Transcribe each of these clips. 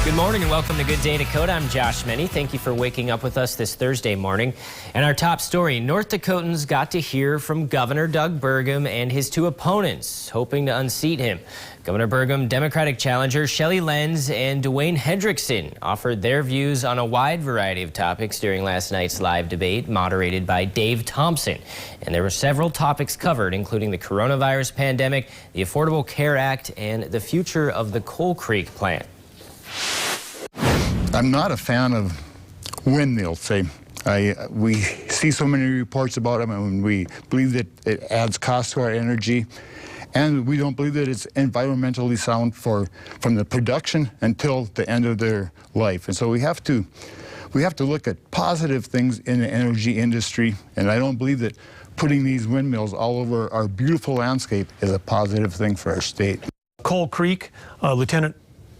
Good morning and welcome to Good Day Dakota. I'm Josh Meny. Thank you for waking up with us this Thursday morning. And our top story, North Dakotans got to hear from Governor Doug Burgum and his two opponents, hoping to unseat him. Governor Burgum, Democratic challenger Shelley Lenz and Dwayne Hendrickson offered their views on a wide variety of topics during last night's live debate, moderated by Dave Thompson. And there were several topics covered, including the coronavirus pandemic, the Affordable Care Act, and the future of the Coal Creek plant. I'm not a fan of windmills. We see so many reports about them, and we believe that it adds cost to our energy, and we don't believe that it's environmentally sound from the production until the end of their life. And so we have to look at positive things in the energy industry, and I don't believe that putting these windmills all over our beautiful landscape is a positive thing for our state. Coal Creek, Lieutenant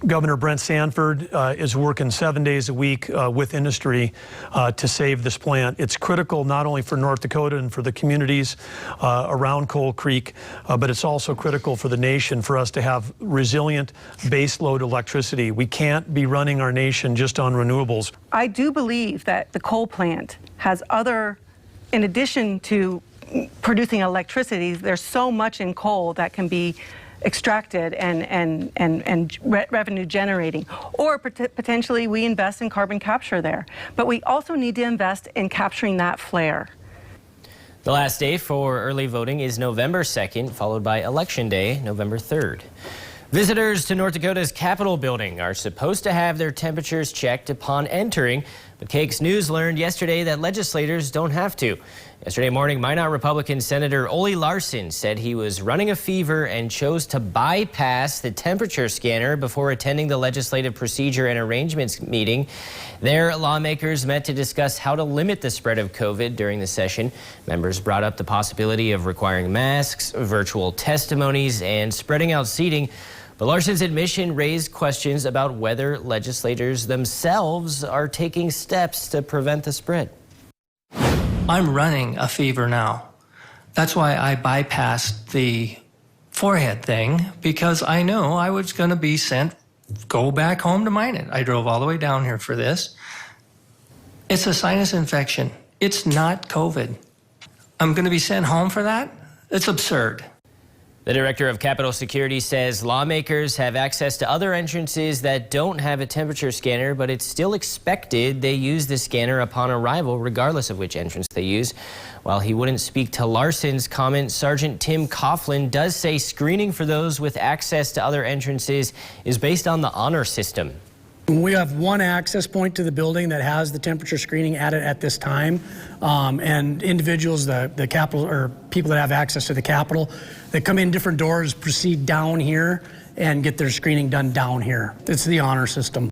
Governor Brent Sanford is working 7 days a week with industry to save this plant. It's critical not only for North Dakota and for the communities around Coal Creek, but it's also critical for the nation for us to have resilient baseload electricity. We can't be running our nation just on renewables. I do believe that the coal plant has other, in addition to producing electricity, there's so much in coal that can be extracted and revenue generating, or potentially we invest in carbon capture there. But we also need to invest in capturing that flare. The last day for early voting is November 2nd, followed by Election Day, November 3rd. Visitors to North Dakota's Capitol building are supposed to have their temperatures checked upon entering, but KAKE's News learned yesterday that legislators don't have to. Yesterday morning, Minot Republican Senator Ole Larson said he was running a fever and chose to bypass the temperature scanner before attending the Legislative Procedure and Arrangements meeting. There, lawmakers met to discuss how to limit the spread of COVID during the session. Members brought up the possibility of requiring masks, virtual testimonies, and spreading out seating. But Larson's admission raised questions about whether legislators themselves are taking steps to prevent the spread. I'm running a fever now. That's why I bypassed the forehead thing, because I know I was going to be go back home to Minot. I drove all the way down here for this. It's a sinus infection. It's not COVID. I'm going to be sent home for that? It's absurd. The director of Capitol Security says lawmakers have access to other entrances that don't have a temperature scanner, but it's still expected they use the scanner upon arrival, regardless of which entrance they use. While he wouldn't speak to Larson's comment, Sergeant Tim Coughlin does say screening for those with access to other entrances is based on the honor system. We have one access point to the building that has the temperature screening at it at this time, and individuals, the Capitol, or people that have access to the Capitol, that come in different doors, proceed down here and get their screening done down here. It's the honor system.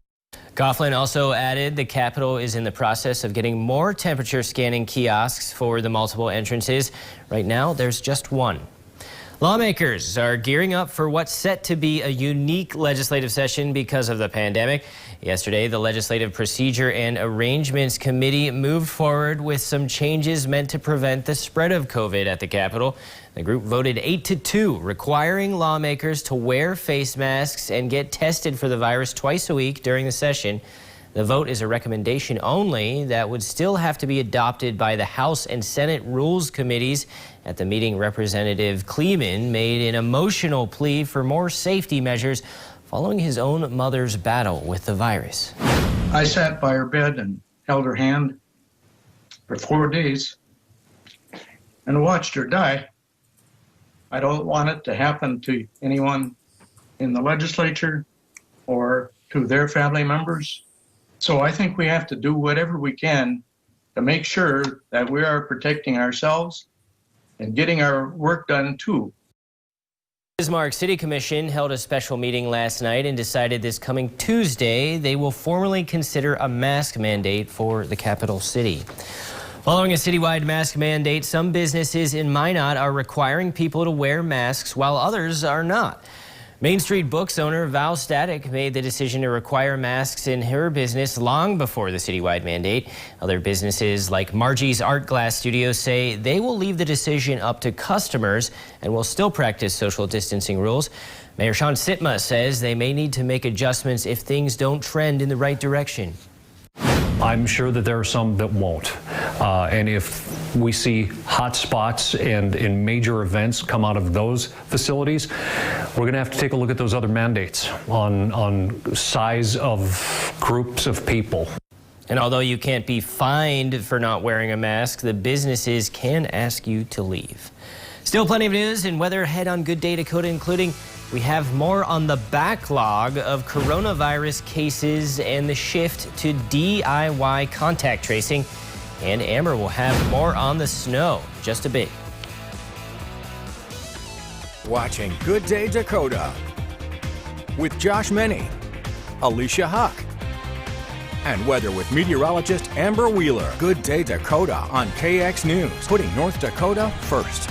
Coughlin also added the Capitol is in the process of getting more temperature scanning kiosks for the multiple entrances. Right now, there's just one. Lawmakers are gearing up for what's set to be a unique legislative session because of the pandemic. Yesterday, the Legislative Procedure and Arrangements Committee moved forward with some changes meant to prevent the spread of COVID at the Capitol. The group voted 8-2, requiring lawmakers to wear face masks and get tested for the virus twice a week during the session. The vote is a recommendation only that would still have to be adopted by the House and Senate Rules Committees. At the meeting, Representative Kleeman made an emotional plea for more safety measures following his own mother's battle with the virus. I sat by her bed and held her hand for 4 days and watched her die. I don't want it to happen to anyone in the legislature or to their family members. So I think we have to do whatever we can to make sure that we are protecting ourselves and getting our work done too. Bismarck City Commission held a special meeting last night and decided this coming Tuesday they will formally consider a mask mandate for the capital city. Following a citywide mask mandate, some businesses in Minot are requiring people to wear masks while others are not. Main Street Books owner Val Static made the decision to require masks in her business long before the citywide mandate. Other businesses like Margie's Art Glass Studios say they will leave the decision up to customers and will still practice social distancing rules. Mayor Sean Sitma says they may need to make adjustments if things don't trend in the right direction. I'm sure that there are some that won't. And if we see hot spots and in major events come out of those facilities, we're going to have to take a look at those other mandates on size of groups of people. And although you can't be fined for not wearing a mask, the businesses can ask you to leave. Still plenty of news and weather ahead on Good Day Dakota, including we have more on the backlog of coronavirus cases and the shift to DIY contact tracing. And Amber will have more on the snow just a bit. Watching Good Day Dakota with Josh Meny, Alicia Huck, and weather with meteorologist Amber Wheeler. Good Day Dakota on KX News, putting North Dakota first.